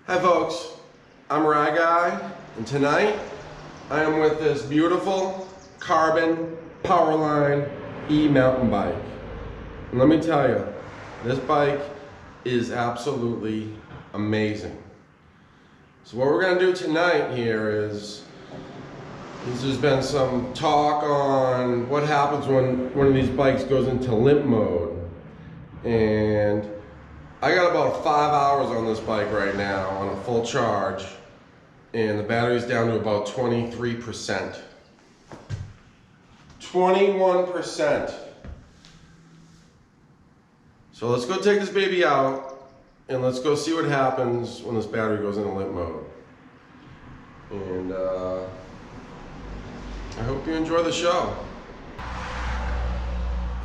Hi folks, I'm Rye Guy, and tonight I am with this beautiful Karbon Powerline e-mountain bike. And let me tell you, this bike is absolutely amazing. So what we're gonna do tonight here is there's been some talk on what happens when one of these bikes goes into limp mode. And I got about 5 hours on this bike right now on a full charge, and the battery's down to about 23%. 21%. So let's go take this baby out and let's go see what happens when this battery goes into limp mode. And I hope you enjoy the show.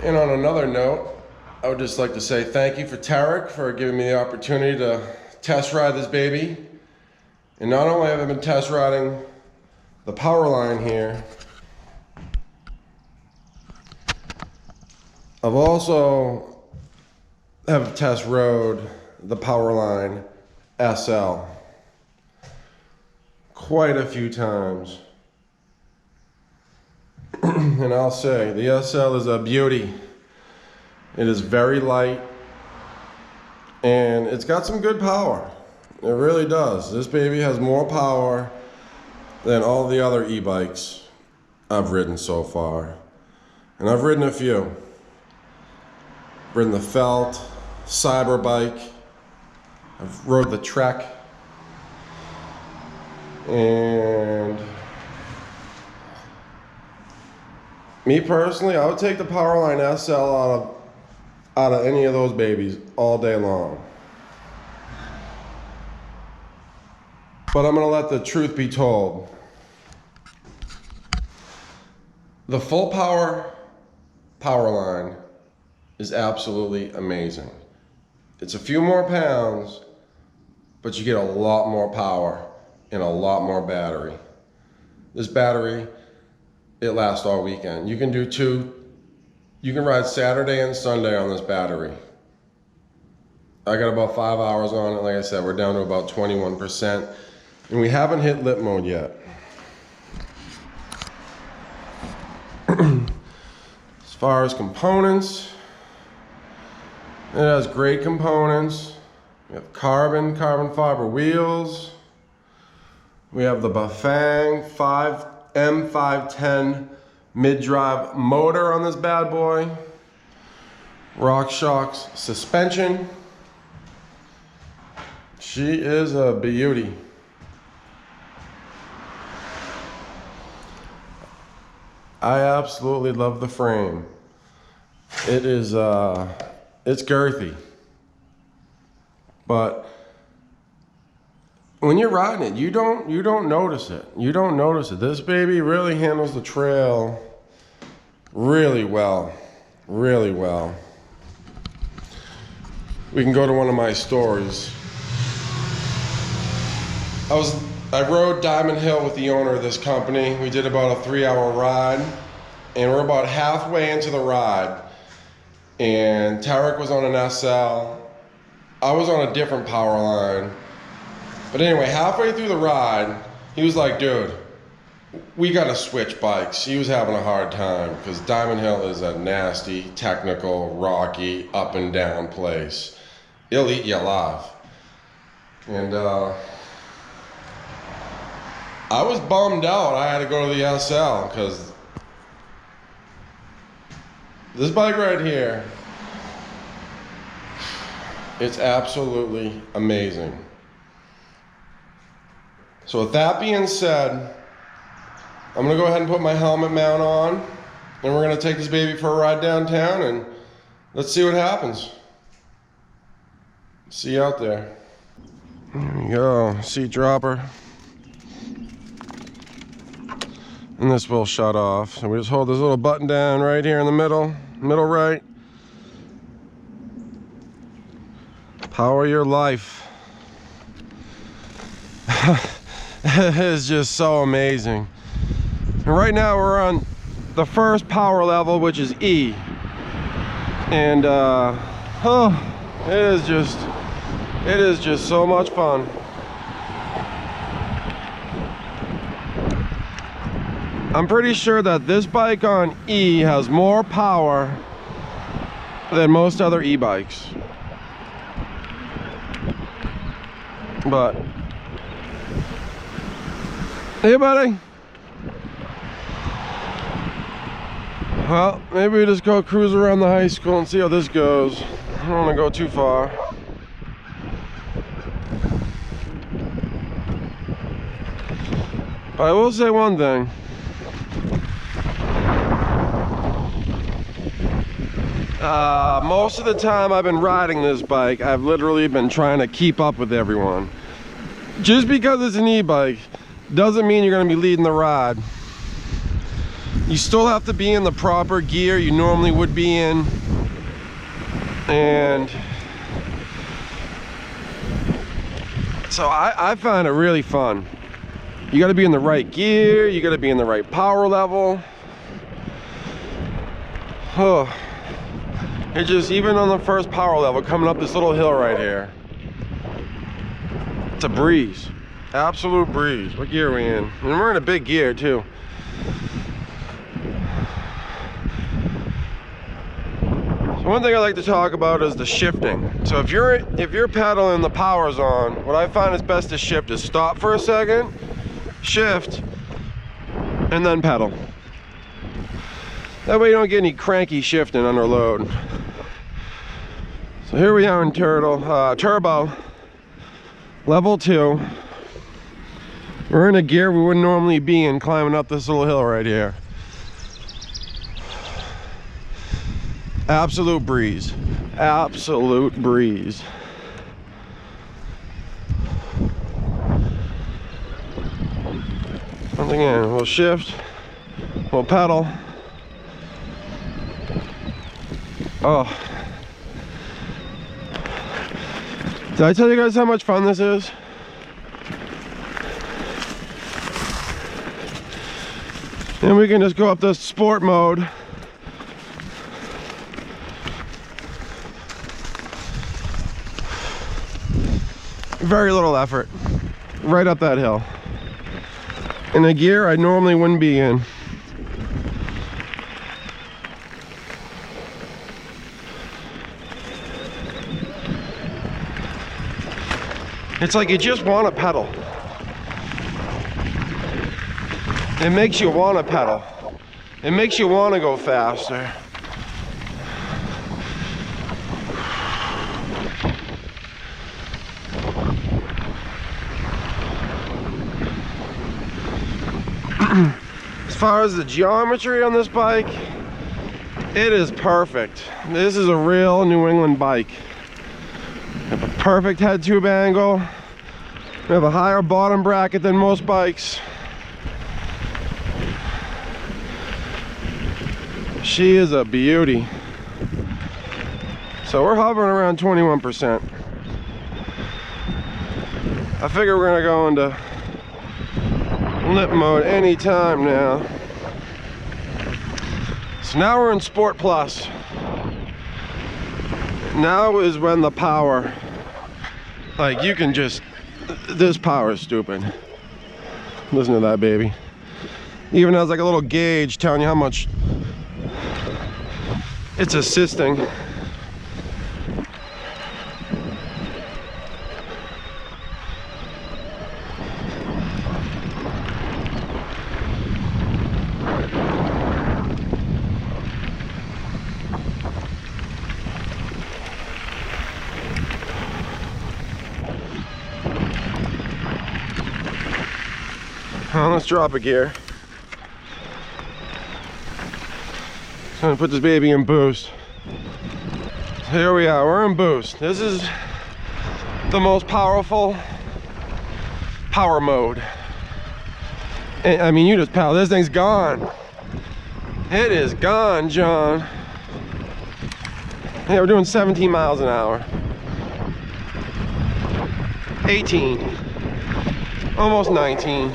And on another note, I would just like to say thank you for Tarek for giving me the opportunity to test ride this baby. And not only have I been test riding the Powerline here, I've also have test rode the Powerline SL quite a few times. And I'll say, the SL is a beauty. It is very light, and it's got some good power. It really does. This baby has more power than all the other e-bikes I've ridden so far. And I've ridden a few. I've ridden the Felt, Cyber bike. I've rode the Trek. And me personally, I would take the Powerline SL out of any of those babies all day long. But I'm gonna let the truth be told. The full power Powerline is absolutely amazing. It's a few more pounds, but you get a lot more power and a lot more battery. This battery, it lasts all weekend. You can do you can ride Saturday and Sunday on this battery. I got about 5 hours on it. Like I said, we're down to about 21%. And we haven't hit limp mode yet. As far as components, it has great components. We have carbon fiber wheels. We have the Bafang M510 mid-drive motor on this bad boy. RockShox suspension. She is a beauty. I absolutely love the frame. It is it's girthy, but when you're riding it, you don't notice it. You don't notice it. This baby really handles the trail really well, really well. We can go to one of my stories. I rode Diamond Hill with the owner of this company. We did about a 3-hour ride, and we're about halfway into the ride. And Tarek was on an SL. I was on a different Powerline. But anyway, halfway through the ride, he was like, dude, we gotta switch bikes. He was having a hard time because Diamond Hill is a nasty, technical, rocky, up and down place. It'll eat you alive. And I was bummed out. I had to go to the SL because this bike right here, it's absolutely amazing. So with that being said, I'm gonna go ahead and put my helmet mount on, and we're gonna take this baby for a ride downtown, and let's see what happens. See you out there. There we go, seat dropper. And this will shut off. So we just hold this little button down right here in the middle right. Power your life. It is just so amazing. And right now we're on the first power level, which is E. And it is just so much fun. I'm pretty sure that this bike on E has more power than most other e-bikes. But, hey buddy. Well, maybe we just go cruise around the high school and see how this goes. I don't want to go too far. But I will say one thing. Most of the time I've been riding this bike, I've literally been trying to keep up with everyone. Just because it's an e-bike doesn't mean you're going to be leading the ride. You still have to be in the proper gear you normally would be in. And so I find it really fun. You got to be in the right gear, you got to be in the right power level. Oh, it just, even on the first power level, coming up this little hill right here, it's a breeze. Absolute breeze. What gear are we in? And we're in a big gear too. So one thing I like to talk about is the shifting. So if you're pedaling, the power's on, what I find is best to shift is stop for a second, shift, and then pedal. That way you don't get any cranky shifting under load. So here we are in Turbo, level 2. We're in a gear we wouldn't normally be in, climbing up this little hill right here. Absolute breeze. Absolute breeze. Once again, we'll shift, we'll pedal. Oh. Did I tell you guys how much fun this is? And we can just go up the sport mode. Very little effort. Right up that hill. In a gear I normally wouldn't be in. It's like you just want to pedal. It makes you want to pedal. It makes you want to go faster. As far as the geometry on this bike, it is perfect. This is a real New England bike. We have a perfect head tube angle. We have a higher bottom bracket than most bikes. She is a beauty. So we're hovering around 21%. I figure we're gonna go into lip mode anytime now. So now we're in Sport Plus. Now is when the power, like you can just, this power is stupid. Listen to that baby. Even has like a little gauge telling you how much it's assisting. Let's drop a gear. So I'm gonna put this baby in boost. Here we are, we're in boost. This is the most powerful power mode. And, I mean, you just pedal, this thing's gone. It is gone, John. Yeah, we're doing 17 miles an hour. 18. Almost 19.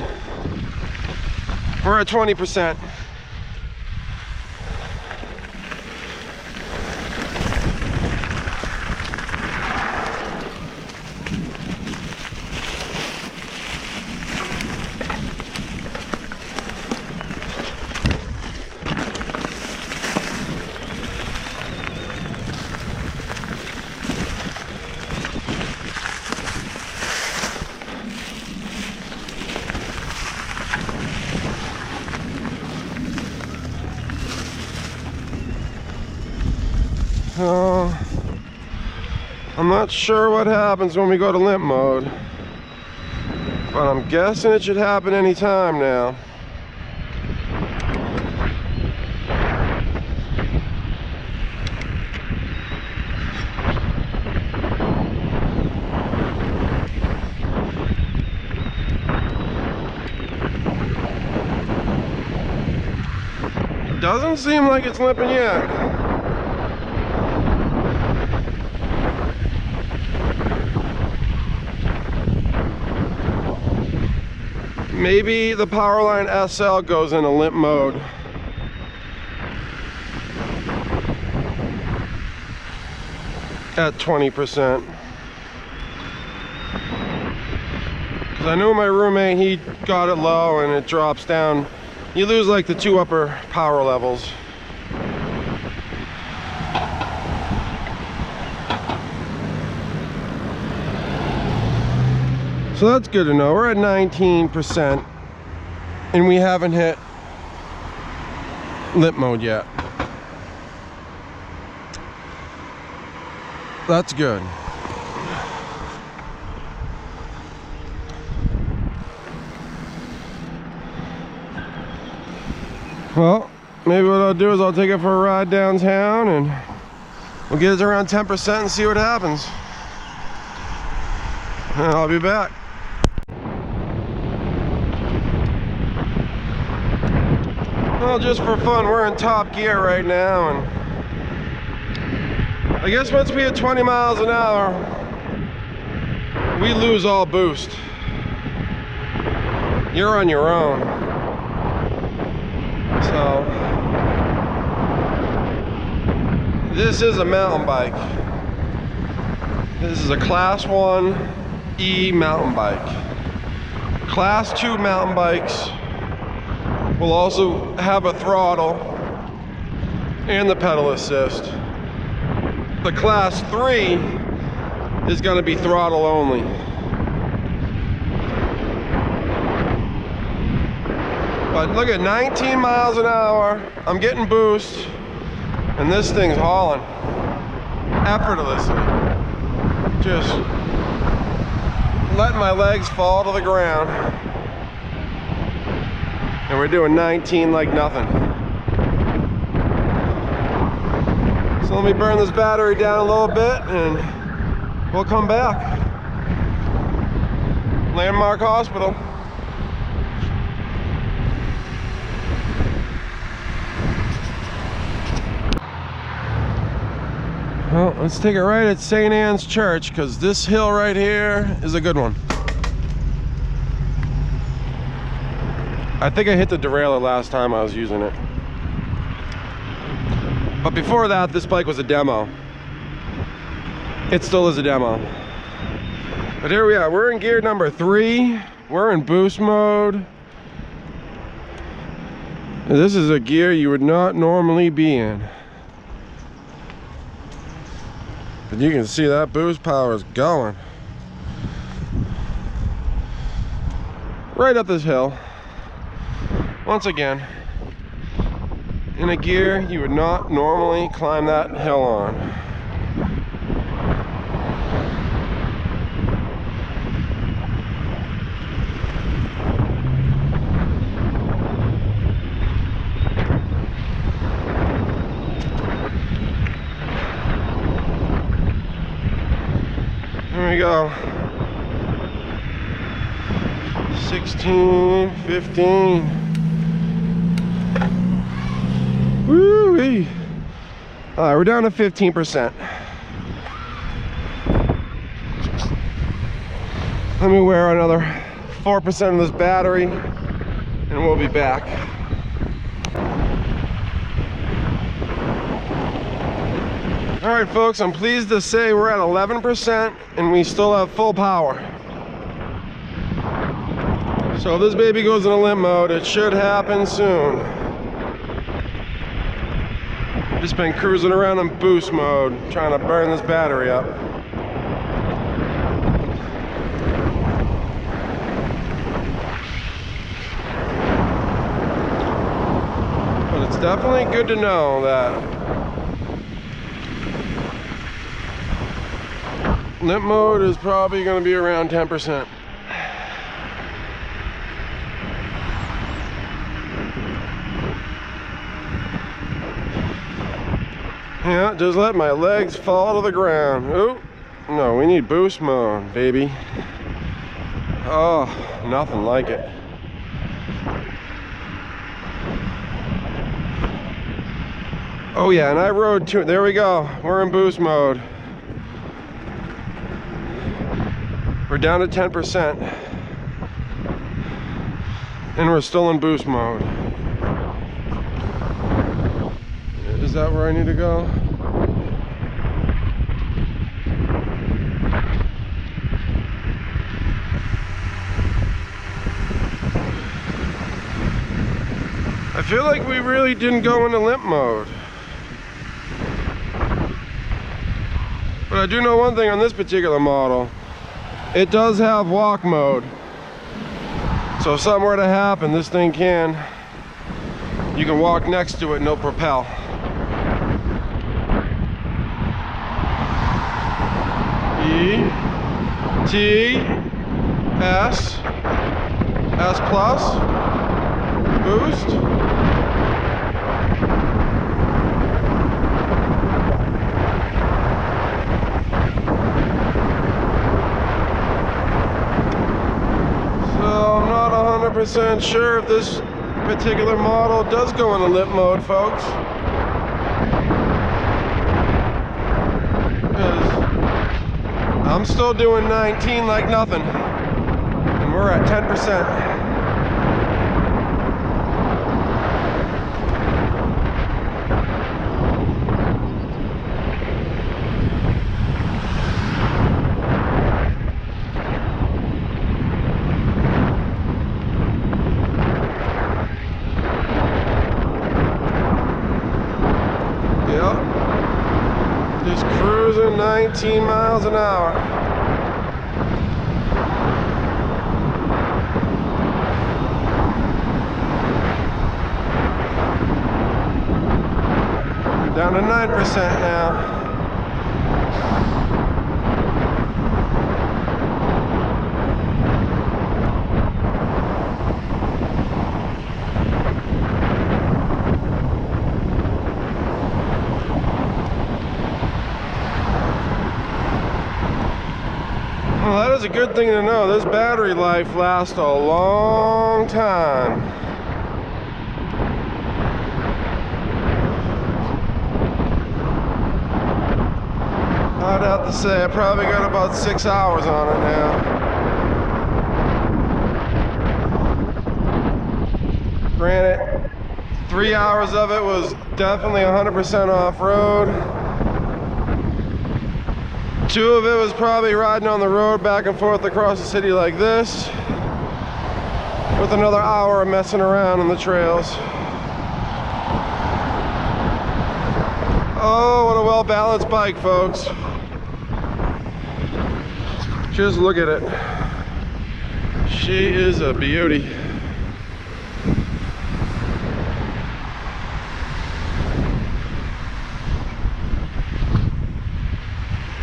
We're at 20%. I'm not sure what happens when we go to limp mode, but I'm guessing it should happen any time now. Doesn't seem like it's limping yet. Maybe the Powerline SL goes into limp mode. At 20%. Because I know my roommate, he got it low and it drops down. You lose like the 2 upper power levels. So that's good to know. We're at 19% and we haven't hit limp mode yet. That's good. Well, maybe what I'll do is I'll take it for a ride downtown and we'll get it around 10% and see what happens. And I'll be back. Well, just for fun, we're in top gear right now, and I guess once we hit 20 miles an hour, we lose all boost. You're on your own. So, this is a mountain bike. This is a Class 1 E mountain bike. Class 2 mountain bikes will also have a throttle and the pedal assist. The Class 3 is going to be throttle only. But look at 19 miles an hour, I'm getting boost, and this thing's hauling effortlessly. Just letting my legs fall to the ground. And we're doing 19 like nothing. So let me burn this battery down a little bit and we'll come back. Landmark Hospital. Well, let's take it right at St. Anne's Church, because this hill right here is a good one. I think I hit the derailleur last time I was using it. But before that, this bike was a demo. It still is a demo. But here we are, we're in gear number 3. We're in boost mode. And this is a gear you would not normally be in. But you can see that boost power is going. Right up this hill. Once again, in a gear you would not normally climb that hill on. There we go. 16, 15. Woo-wee. All right, we're down to 15%. Let me wear another 4% of this battery and we'll be back. All right, folks, I'm pleased to say we're at 11% and we still have full power. So if this baby goes into limp mode, it should happen soon. Just been cruising around in boost mode, trying to burn this battery up. But it's definitely good to know that Limp mode is probably going to be around 10%. Yeah, just let my legs fall to the ground. Oh, no, we need boost mode, baby. Oh, nothing like it. Oh yeah, and I rode two. There we go. We're in boost mode. We're down to 10%. And we're still in boost mode. Is that where I need to go? I feel like we really didn't go into limp mode. But I do know one thing on this particular model. It does have walk mode. So if something were to happen, this thing you can walk next to it and it'll propel. E, T, S, S plus, boost. Percent sure if this particular model does go into limp mode, folks, because I'm still doing 19 like nothing, and we're at 10%. Just cruising 19 miles an hour. We're down to 9% now. Well, that is a good thing to know. This battery life lasts a long time. I'd have to say I probably got about 6 hours on it now. Granted, 3 hours of it was definitely 100% off-road. 2 of it was probably riding on the road back and forth across the city like this, with another hour of messing around on the trails. Oh, what a well-balanced bike, folks. Just look at it. She is a beauty.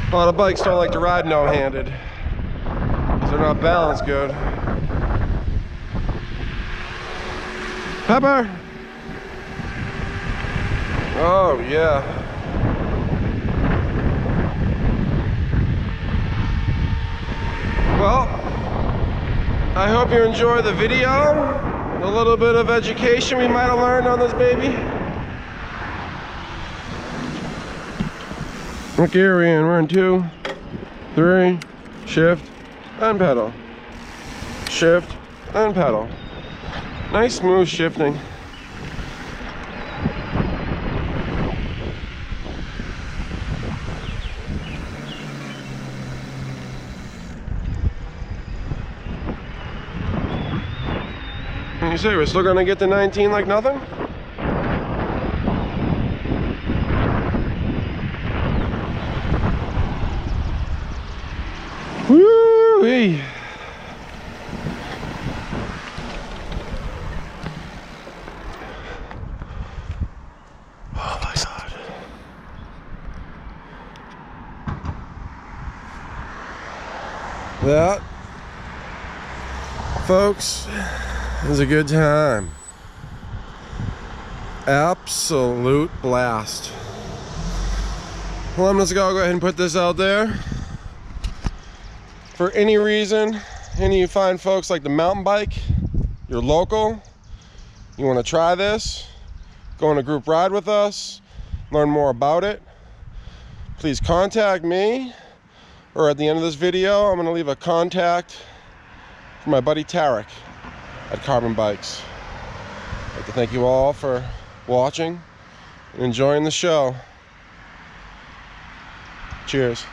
A lot of bikes don't like to ride no-handed because they're not balanced good. Pepper! Oh, yeah. Well, I hope you enjoy the video. A little bit of education we might have learned on this baby. What gear are we in? We're in 2, 3, shift, and pedal. Shift, and pedal. Nice smooth shifting. And you say we're still gonna get to 19 like nothing? Woo-wee. Oh my God. That, folks, is a good time. Absolute blast. Well, I'm just gonna go ahead and put this out there. For any reason, any of you fine folks like the mountain bike, you're local, you want to try this, go on a group ride with us, learn more about it, please contact me, or at the end of this video, I'm going to leave a contact for my buddy Tarek at Karbon Bikes. I'd like to thank you all for watching and enjoying the show. Cheers.